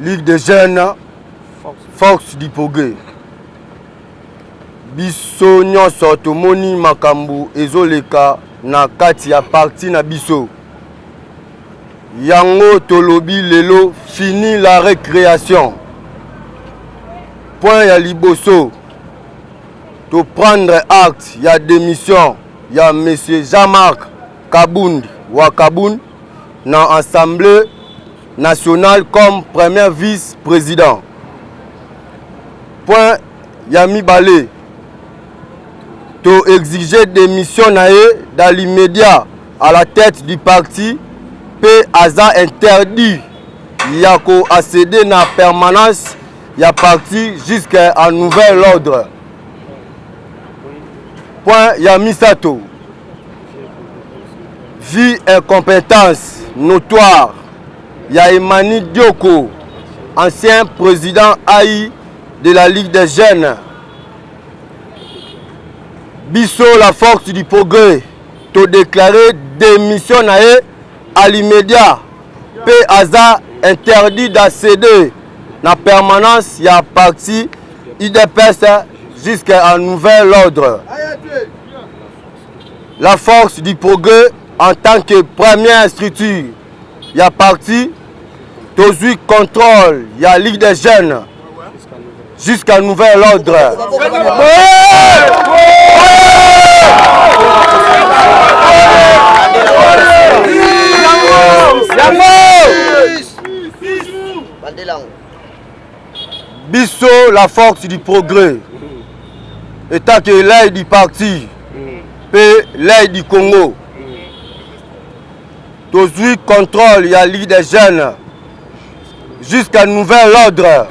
Ligue des jeunes, Force du progrès. Biso nyonso tomoni makambo ezoleka na kati ya parti na biso. Yango tolobi lelo fini la récréation. Point ya liboso. To prendre acte ya démission ya monsieur Jean-Marc Kabound Wakaboun dans l'Assemblée nationale comme premier vice-président. Point Yami Balé. To exiger démission dans l'immédiat à la tête du parti. P. Aza interdit Yako accéder na permanence ya parti jusqu'à un nouvel ordre. Point Yami Sato. Vie incompétence notoire. Yaimani Dioko, ancien président AI de la Ligue des jeunes. Bisso la force du progrès. To déclarer démission à l'immédiat. P. Aza interdit d'accéder na permanence ya parti IDPS jusqu'à un nouvel ordre. La force du progrès en tant que première structure, il y a parti, Tozui contrôle, il y a Ligue des jeunes, jusqu'à nouvel ordre. Bisso, la force du progrès, étant que l'aide du parti, et l'aide du Congo. Tozui contrôle, il y a Ligue des jeunes jusqu'à nouvel ordre.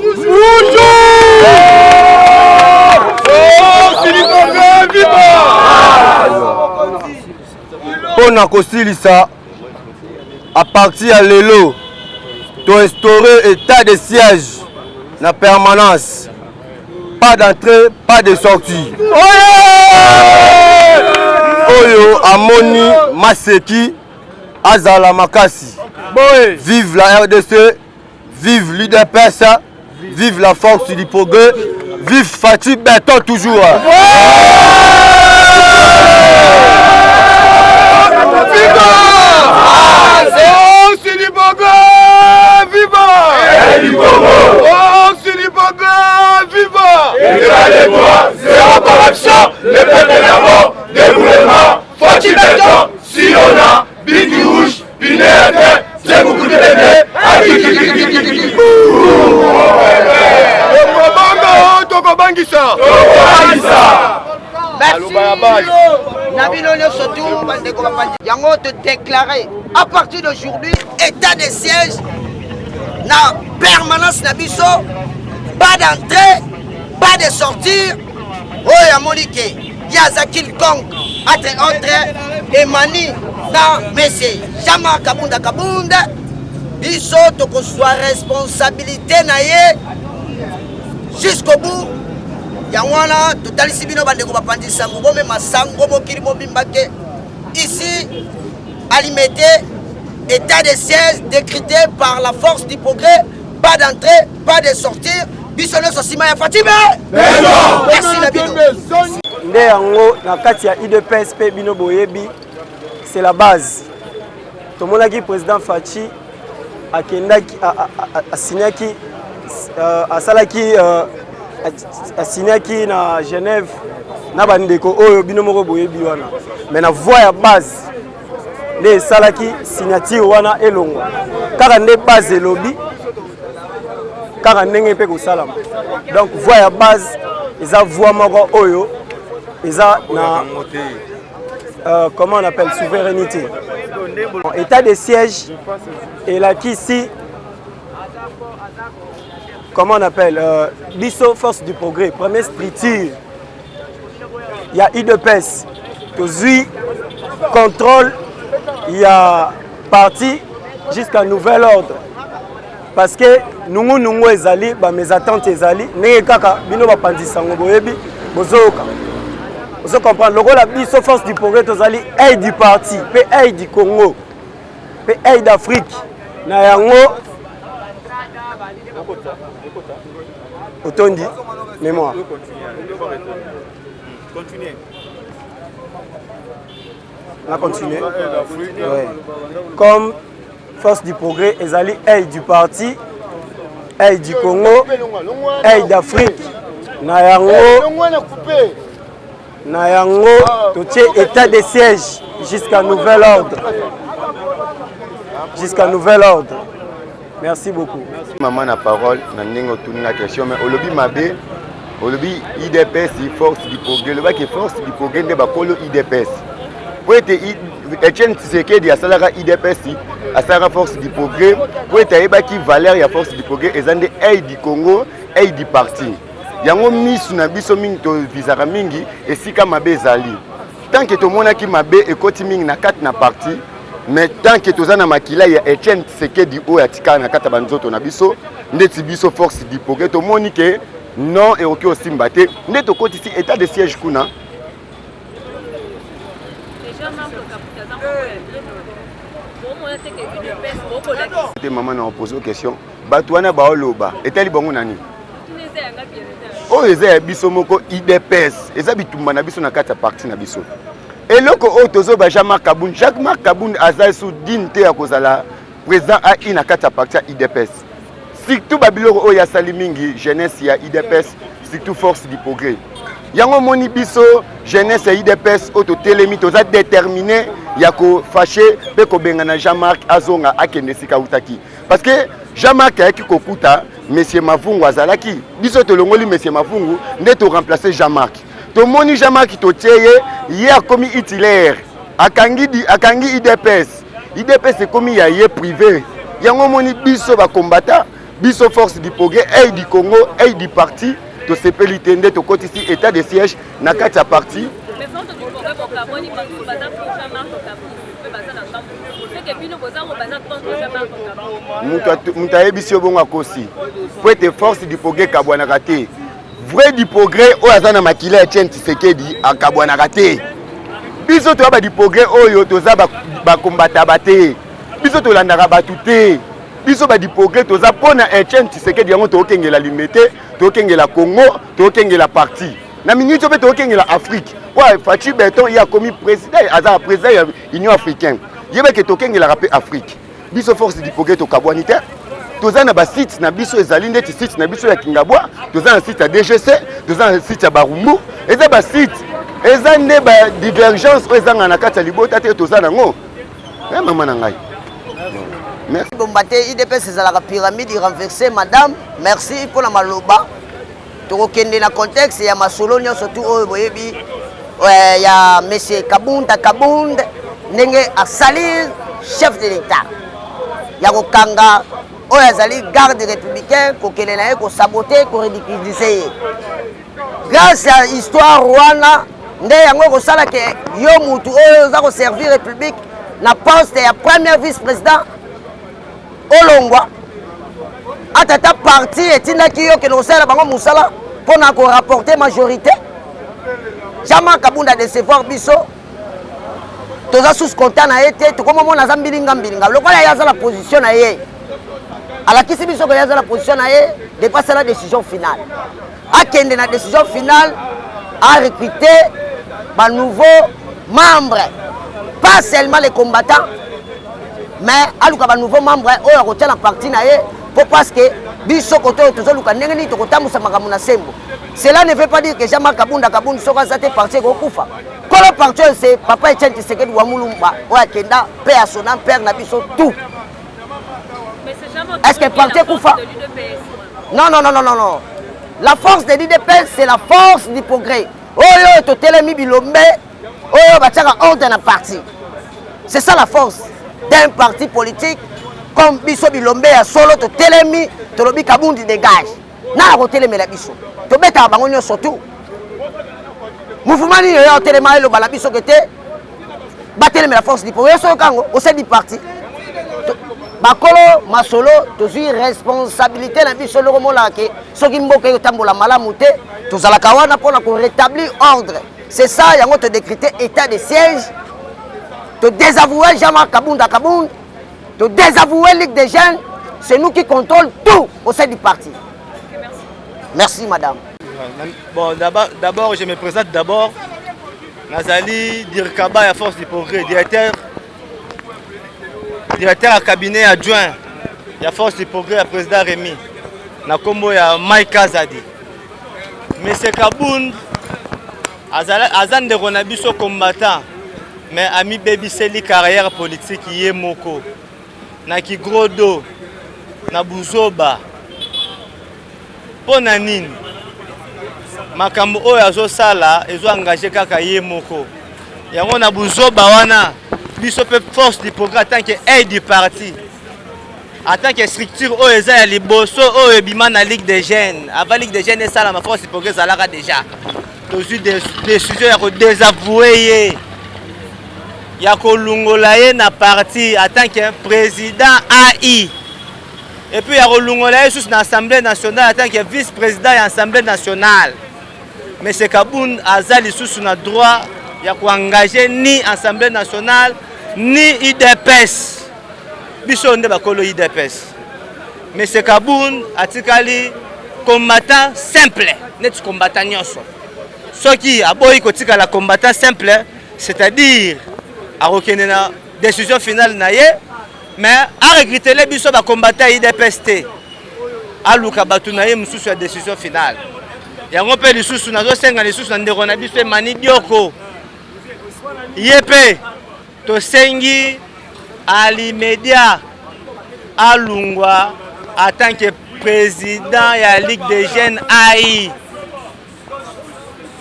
Pour Nakosilisa, à partir de l'élo, tu instaurer état de siège, la permanence, pas d'entrée, pas de sortie. Oyo Amoni Maseki Azala Makasi. Vive la RDC, vive l'UDPS, vive la force du progrès, vive Fatih Beton toujours. Zéro corruption, le peuple est d'abord, déroulement, Fatih Beton, Siona, Bidi Rouge, Pinette, c'est beaucoup de bébés, Yango te déclarer à partir d'aujourd'hui état de siège na permanence na biso, pas d'entrée, pas de sortir. Oh ya Monique, yaza quelconque entre Emani na Messi Jean-Marc Kabunda biso toko soit responsabilité na ye jusqu'au bout. Yangwana totalisi bino bandeko bapandisa ngo même masango mokili mobimbake ici alimité état de siège décrété par la force du progrès, pas d'entrée, pas de sortir. Biso no sosima ya Fatima. Merci na bino. Nde yango na kati ya IDPS pe bino boyebi, c'est la base. Tomonaki président Fachi akendaki asinyaki asalaki asinyaki na Genève na bandeko oyo bino moko boyebi wana. Mais na voie ya base nde salaki signature wana elongo. Kaka nde base elobi kaka ndenge pe kosalama. Donc voie ya base eza voie moko oyo eza na comment on appelle souveraineté. État de siège et là qui ici comment on appelle biso force du progrès, première structure. Il y a IDPS, tozui contrôle, il y a parti jusqu'à nouvel ordre. Parce que nous ezali ba mes attentes ezali ne kaka bino ba pandisa ngo boyebi bozoka. Vous comprenez le rôle biso force du progrès tozali aide du parti, pe aide du Congo, pe aide d'Afrique. Na yango Otondi, mémoire. Continuez. On a continué. Ouais. Comme force du progrès, Ezali aide du parti, aide du Congo, aide d'Afrique. Nayango, tout état de siège jusqu'à nouvel ordre. Jusqu'à nouvel ordre. Merci beaucoup. Maman la parole, n'a tourné la question, mais au lobby Mabé, au lobby IDPS, force du progrès. Le bac est force du progrès, n'est pas le IDPS. Pour être Etienne Tshisekedi, à Salara IDPS, à Salara force du progrès, pour être Ebaki Valère, à force du progrès, et Zande aide du Congo, aide du parti. Yango misu na biso mingi to visara mingi, et sika Mabé Zali. Tant que tout le monde a qui Mabé et côté mingi na 4 na parti, mais tant que tozana makila ya Etienne Tshisekedi o ya tika na kata banzoto na biso ndeti biso force du progrès to monike non et oki osimbate ndeto koti si état de siège kuna maman na posé une question batwana ba oloba etali bongo nani o eza biso moko IDPS eza bitumba na biso na kata parti na biso. Et le Otozo Jean-Marc Kaboun, Jacques-Marc Kaboun a sous dinte à Kozala, président à Inakata Partia IDPS. Surtout Babylore Oya Salimingi, jeunesse ya IDPS, surtout force du progrès. Yango Moni Biso, jeunesse ya IDPS, Auto Télémi, Toza déterminé, Yako fâché, Peko Bengana Jean-Marc Azonga Akenesika Utaki. Parce que Jean-Marc Aki Kokuta, Monsieur Mavungu Azalaki, Biso Tolongoli, Monsieur Mavungu, n'est to remplacer Jean-Marc. To moni Jean-Marc Totieye, hier a commis itilaire. Akangi IDPS. IDPS c'est commis yé privé. Yango moni biso ba combattant, biso force du progrès, aide du Congo, aide du parti, to sepeli tende to côté ici état de siège na kati ya parti. Mais force du progrès pour Kaboni parce que bazan pour Jean-Marc Kaboni. Mutaye biso bonga kosi. Pour être force du progrès Kabwana raté. Vrai du progrès, au Azana Makila Etienne Tshisekedi à Kabwanakate. Biso to ba du progrès oyo toza ba kombata bate. Biso to landaka batute. Biso ba du progrès toza pona Etienne Tshisekedi yango to kengela limité, to kengela Congo, to kengela parti. Na minute to kengela Afrique. Ouais, Fachi Beton il a commis président Azana président Union africaine. Yebe ke to kengela rapé Afrique. Biso force du progrès to Kabwanite. Toza na ba site na biso ezali ndeti site na biso ya Kingabwa, toza na site ya DGC, toza na site ya Barumbu, eza ba site, eza nde ba divergence eza na kati ya libota te toza nango. Maman na ngai. Merci. Bombate IDPS ezalaka pyramide renversée madame, merci pour la maloba. Tokokende na contexte ya masolo nyonso tu oyo boyebi ya monsieur Kabunda ndenge asali chef de l'État. Ya kokanga oyo azali garde républicain kokele na ye kosabote koredikidize grâce à histoire wana nde yango kosala ke yo mutu oyo oza koservir république na poste ya premier vice-président olongwa atata parti etindaki yo kende kosala bango mosala mpona korapporte majorité Jean-Marc Kabunda décevoir biso toza sous content na ye te tokomomona aza mbilinga lokola ye aza la position na ye alakisi biso ko yaza la position na ye dépasser la décision finale akende na décision finale a recruter ba nouveaux membres pas seulement les combattants mais aluka ba nouveaux membres oyo akotia na parti na ye pour parce que biso koto tozoluka ndenge nini tokotambusa makambo na sembo. Cela ne veut pas dire que Jean-Marc Kabunda soka zate parti kokufa kolo parti c'est papa Etienne Tshisekedi wa Mulumba oyo akenda paix à son âme père na biso tout. Est-ce que parti Koufa? Non. La force de l'IDPS, c'est la force du progrès. Oyo to telemi bilombe, oyo batiaka ordre na parti. C'est ça la force d'un parti politique comme biso bilombe ya solo to telemi to lobi Kabundi dégage. Na ko telemi la biso. To beta bango nyonso tout. Mouvement ni yo telema lo bala biso kete. Ba telemi la force du progrès so kango au sein du parti. Bakolo masolo tozui responsabilité na biso loko molake soki mboka yo tambola malamu te tozalaka wana pona ko rétablir ordre. C'est ça yango te décréter état de siège, te désavouer Jean-Marc Kabunda, te désavouer Ligue des jeunes, c'est nous qui contrôlons tout au sein du parti. Merci madame. Bon, d'abord, je me présente d'abord. Nazali Dirkaba à Force du Progrès, directeur à cabinet adjoint à Force du Progrès à président Rémi. Nakombo ya Mike Azadi. Monsieur Kabound, Azan de Ronabiso combattant, mais ami baby seli carrière politique yé moko. Naki gros dos, na buzoba. Pona nini? Makambo oyo azosala ezo engagé kaka ye moko. Yango na buzoba wana biso pe Force du Progrès en tant que aide du parti. En tant que structure oyo eza ya liboso oyo ebima na Ligue des Jeunes. Avant Ligue des Jeunes esala ma Force du Progrès ezalaka déjà. Tozwi décision ya kodésavouer ye. Ya kolungola ye na parti en tant que président AI. Et puis il y a Rolungolaye sous l'Assemblée nationale en tant que vice-président de l'Assemblée nationale. Mais c'est Kabound Azali sous son droit il y a engager ni Assemblée nationale ni IDPS. Biso on bakolo IDPS. Mais c'est Kabound atikali combattant simple, net combattant nyonso. Ce qui a boy kotika la combattant simple, c'est-à-dire à reconnaître la décision finale naie. Mais à regretter les biso ba combattant IDPST. A luka batunaye mususu la décision finale. Yango pe lisusu nazo senga lisusu na ndeko na biso Mani Dioko. Yepe to sengi Ali Media Alungwa en tant que président de la Ligue des Jeunes AI.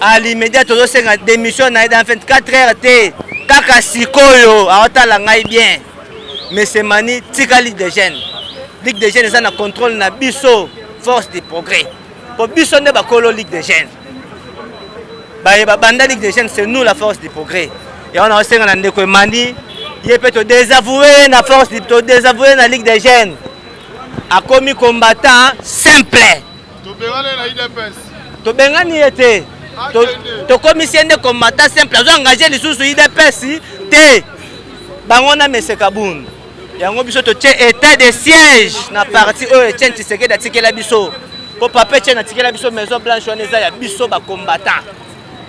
Ali Media to senga démission na dans 24 heures té kaka sikoyo aotala ngai bien. Mais c'est Mani tika Ligue des Jeunes. Ligue des Jeunes ça na contrôle na biso Force du Progrès. Pour biso ne bakolo Ligue des Jeunes. Banda Ligue des Jeunes c'est nous la Force du Progrès. Et on a aussi un ndeko Mani, il peut te désavouer la Force du te désavouer la Ligue des Jeunes. A commis combattant simple. To bengani na IDPS. To bengani était. To commission de combattant simple. Ils ont engagé les sous IDPS té. Bangona Monsieur Kabound. Yango biso to tient état de siège na parti eux tient Tshisekedi atikela biso. Pour papa tient atikela biso Maison Blanche on eza ya biso ba combattant.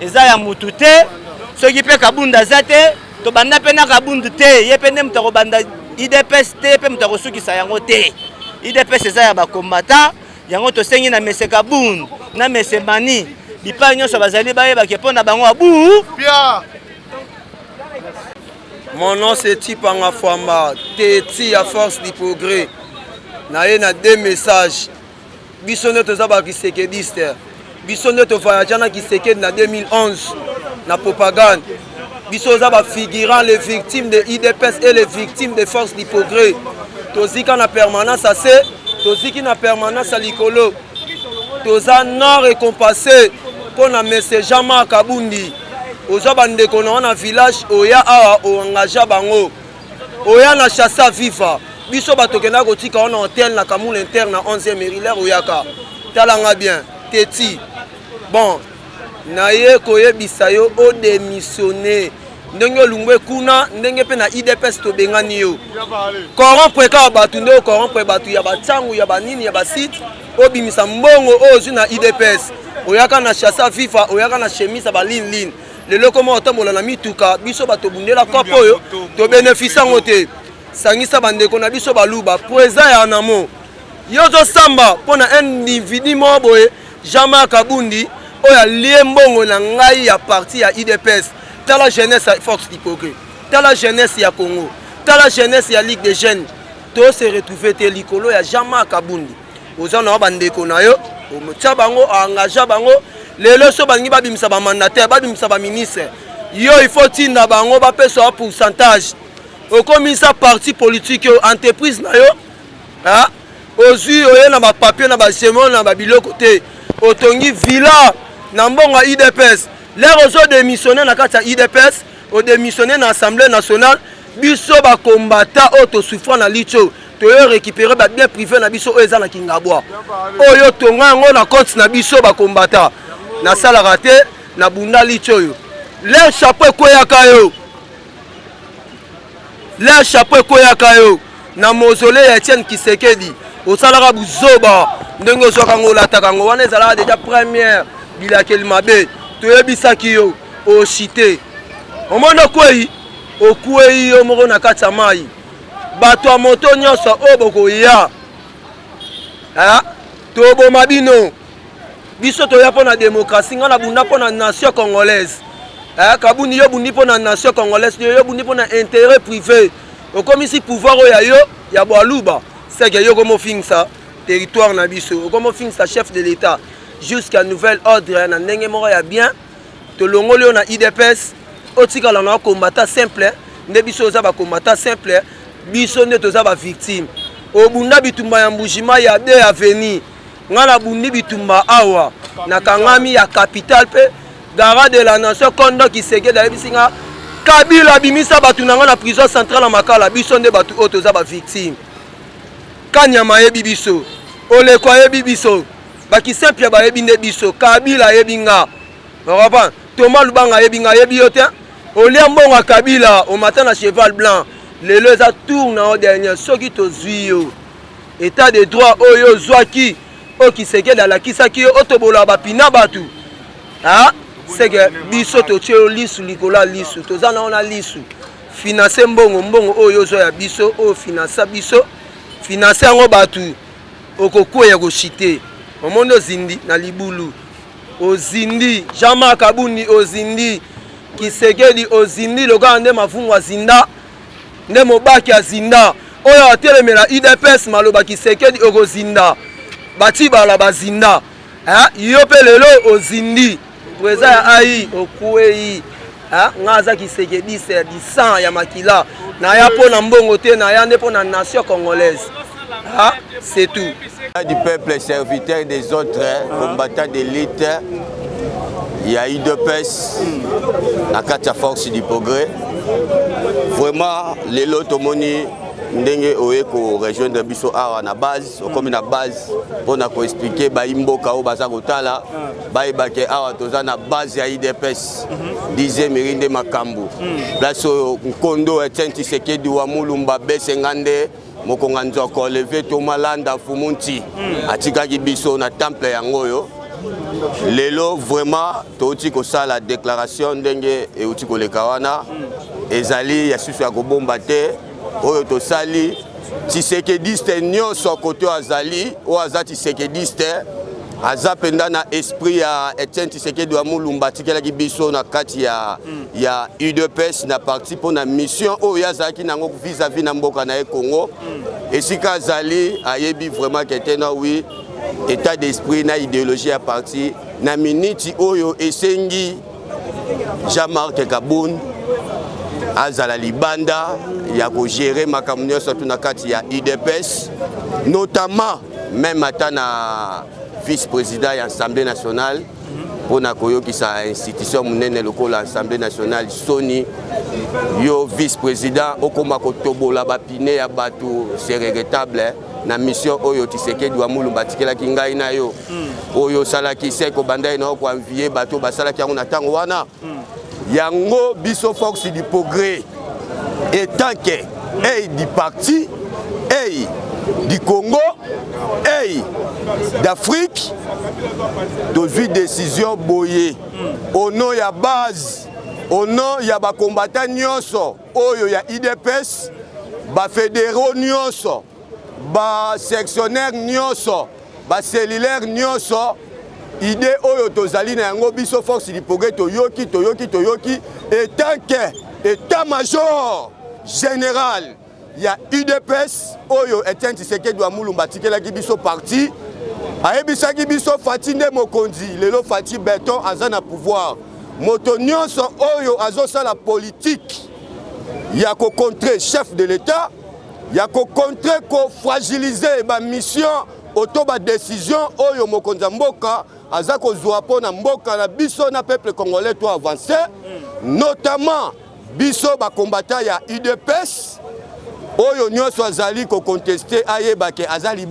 Eza ya mutu te. Ceux qui peuvent Kabound azate to banda pena Kabound te ye pene mutako banda IDPS te pe mutako suki sa yango te. IDPS eza ya ba combattant yango to sengi na Monsieur Kabound na Monsieur Mani bipa nyonso bazali baye ba kepona bango abu. Pia. Mon nom c'est Tipanga Fwamba, Teti à Force du Progrès. Na deux messages. Bisonne tozaba kisekediste. Bisonne to voyagana kiseked na 2011 na propagande. Bisoza ba figurant les victimes de IDPS et les victimes des Forces du Progrès. Tozika na permanence assez, toziki na permanence à likolo. Toza non récompensé pour na Monsieur Jean-Marc Kabundi. Oza bandeko na village oya awa o engagea bango. Oya na chassa viva. Biso batokena kotika on hôtel na Kamoul interne na 11e Mérilaire oyaka. Talanga bien, Teti. Bon, naye koyebisa yo o démissionner. Ndenge lungwe kuna ndenge pe na IDPS to bengani yo. Corrompre ka batu ndo corrompre batu ya batsangu ya banini ya basite obimisa mbongo ozu na IDPS. Oyaka na chassa viva, oyaka na chemise ba lin. Lelo komo otambola na mituka biso bato bundela kopo oyo to bénéficie ngote. Sangisa bandeko na biso baluba poeza ya namo. Yozo samba pona un individu moboye Jean-Marc Kabundi oya lie mbongo na ngai ya parti ya IDPS. Tala jeunesse ya Force du Progrès. Tala jeunesse ya Congo. Tala jeunesse ya Ligue des Jeunes. To se retrouver te likolo ya Jean-Marc Kabundi. Ozana bandeko na yo, o motia bango engagea bango. Lelo so bangi babimisa ba mandataire, babimisa ba ministre. Yo il faut tinda bango ba peso un pourcentage. Au commissaire parti politique yo entreprise na yo. Ah, ozui oye na ba papier na ba semon na ba biloko te. Otongi villa na mbongo IDPS. Les réseaux démissionner na kati ya IDPS, o démissionner na Assemblée nationale, biso ba combattant auto souffrant na licho. To récupérer ba bien privé na biso eza na Kingabwa. Oyo tonga ngo na compte na biso ba combattant. Na sala raté na bunda lichoyo le chapeau koyaka yo na mausolée ya Etienne Tshisekedi osalaka buzoba ndenge ozwaka ngo olataka ngo wana ezalaka déjà première bilakeli mabe toyebisaki yo oshite omona okwei yo moko na kati ya mai bato ya moto nyonso oyo bokoya toboma bino biso toya mpo na démocratie nga na bunda mpo na nation congolaise kabuni yo bundi mpo na nation congolaise yo bundi mpo na intérêt privé okomisi pouvoir oyo yo ya bwaluba seke yo komofingisa territoire na biso okomofingisa chef de l'état jusqu'à nouvel ordre na ndenge moko ya bien tolongoli yo na IDPS otikala na combattant simple nde biso oza ba combattant simple biso nde toza ba victime obunda bitumba ya mbujima ya de avenir nga na bundi bitumba awa na kangami ya capital pe gara de la nation Kondo Kiseke bisinga Kabila bimisa batu na nga na prison centrale à Makala biso nde batu oyo toza ba victime Kanyama yebi biso Oleko yebi biso bakisempi bayebi nde biso Kabila yebi nga orapa Thomas Lubanga yebi nga yebi yo te olia mbongo Kabila au matin na cheval blanc lelo eza tour na o dernier soki tozwi yo état de droit oyo zwaki o Kiseke dalakisaki yo otobola bapina batu c'est que biso totie lisu likola lisu tozana ona lisu financer mbongo oyo zo ya biso o financer biso financer ngo batu okokuya koshite omondo zindi na libulu ozindi Jean-Marc Kabuni ozindi Kisekedi ozindi loka nde mafungwa zinda nde mobaki azinda oyo atelemela IDPS maloba Kisekedi okozinda bati bala bazinda yo pe lelo ozindi Weza ya ai okuei ngaza Kisekedi c'est du sang ya makila na ya po na mbongo te na ya ndepo na nation congolaise c'est tout du peuple serviteur des autres combattants d'élite il y a IDPS na kati ya force du progrès vraiment lelo tomoni ndenge oye ko rejoindre biso awa na base okomi na base pona ko expliquer ba imboka o baza kotala ba ibake awa toza na base ya IDPS dixième mirinde makambu place Nkondo Etienne Tshisekedi wa Mulumba besengande mokonga nzoko levé Tomalanda Fumunti atikaki biso na temple yangoyo lelo vraiment toti ko sala déclaration ndenge e uti ko lekawana ezali ya susu ya kobomba te oyo tosali Tshisekediste nyonso koto azali o aza Tshisekediste aza penda na esprit ya Etienne Tshisekedi wa Mulumba tikelaki biso na kati ya UDPS na parti pour na mission oyo azaki nango vis-à-vis na mboka na Congo esika azali ayebi vraiment que tena oui état d'esprit na idéologie ya parti na miniti oyo esengi Jean-Marc Kabuni azala libanda ya ko gérer makambo nyonso tuna kati ya IDPS notamment même ata na vice-président ya Assemblée nationale pour na koyokisa institution munene lokola Assemblée nationale soni yo vice-président okoma kotobola bapine ya bato c'est regrettable na mission oyo Tshisekedi wa Mulumba tikelaki ngai na yo oyo salaki seko bandai na ko envier bato basalaki yango na tango wana yango biso force du progrès étant que du parti du Congo d'Afrique tozwi décision boye au nom ya base au nom ya ba combattant nyonso oyo ya IDPS ba fédéraux nyonso ba sectionnaire nyonso ba cellulaire nyonso idée oyo tozali na yango biso force du progrès toyoki étant que état-major général ya UDPS oyo Etienne Tshisekedi wa Mulumba tikelaki biso parti ayebisaki biso Fati nde mokonzi lelo Fati Beton aza na pouvoir moto nyonso oyo azosala politique ya ko contrer chef de l'état ya ko contrer ko fragiliser ba mission auto ba décision oyo mokonzi mboka aza ko zwa pona mboka na biso na peuple congolais to avancer notamment biso ba combattant ya UDPS oyo nyonso azali ko contester ayebake azali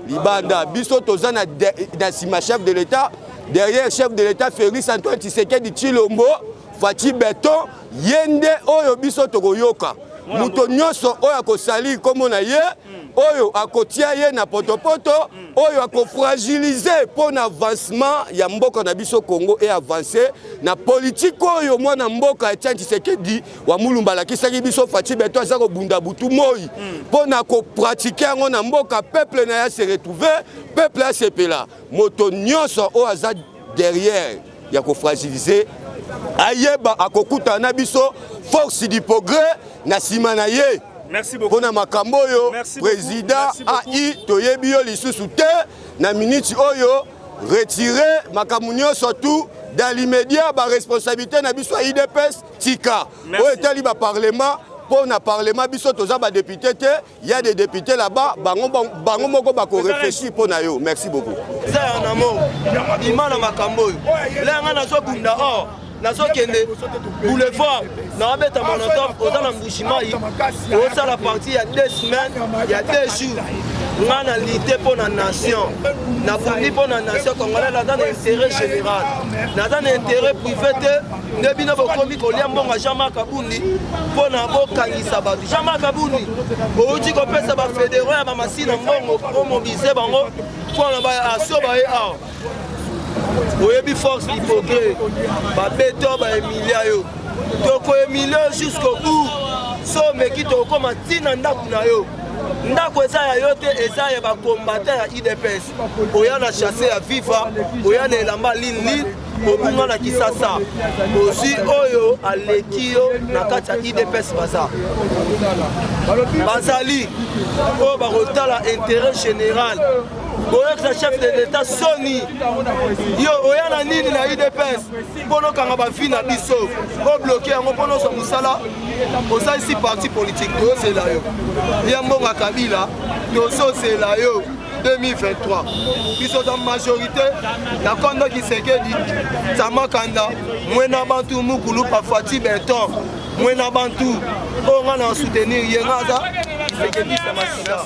libanda biso toza na sima chef de l'état derrière chef de l'état Félix Antoine Tshisekedi Tshilombo Fati Beton yende oyo biso tokoyoka moto nyonso oyo akosali kombo na ye oyo akotia ye na potopoto oyo akofragilize mpo na avancement ya mboka na biso Congo e avance na politique oyo mwana mboka Etienne Tshisekedi wa Mulumba alakisaki biso Faci Beto aza kobunda butu moi mpo na kopratike yango na mboka peuple na ya se retrouver peuple ya sepela moto nyonso oyo aza derrière ya kofragilize ayeba akokuta na biso force du progrès na nsima na ye. Merci beaucoup. Pona makambo oyo président AI toyebi yo lisusu te na minute oyo retirer makambo nyonso tout dans l'immédiat ba responsabilité na biso IDPS tika oyo etali ba parlement pour na parlement biso toza ba député te il y a des députés là-bas bango moko ba ko réfléchir pour na yo. Merci beaucoup. Ça en amont imana makambo là nga nazo bunda oh nazo kende boulevard na abeta monotop ozana mbushimai oza la partie il y a 2 semaines il y a 2 jours nga na lité pour la nation na fourni pour la nation congolaise dans l'intérêt général dans l'intérêt privé te ndebino bokomi kolia mbonga Jean-Marc Kabundi pour na bokangisa batu Jean-Marc Kabundi outi kopesa ba fédéraux ya ba masina mbongo pour mobiliser bango pour na ba asoba e a oyebi force hypocrite babeto ba emilia yo toko emilia jusqu'au bout so meki tokoma tina ndaku na yo ndako eza ya yo te eza ya bakombatant ya IDPS oya na chasse ya viva oya na elamba lin obunga na kisasa osi oyo aleki yo na kati ya IDPS baza bazali oyo bakotala intérêt général boyekisa chef de l'état soni yo oya na nini na IDPS mpono okanga bavi na biso obloke yango mpono ozwa mosala osalisi parti politique tozela yo ya mbonga Kabila tozozela yo 2023 biso za majorité na Kondo Kisekedi Tamakanda mwena bantu mukulu pa Faci Beto mwena bantu onga na soutenir yengaza Kisekedi Tamakanda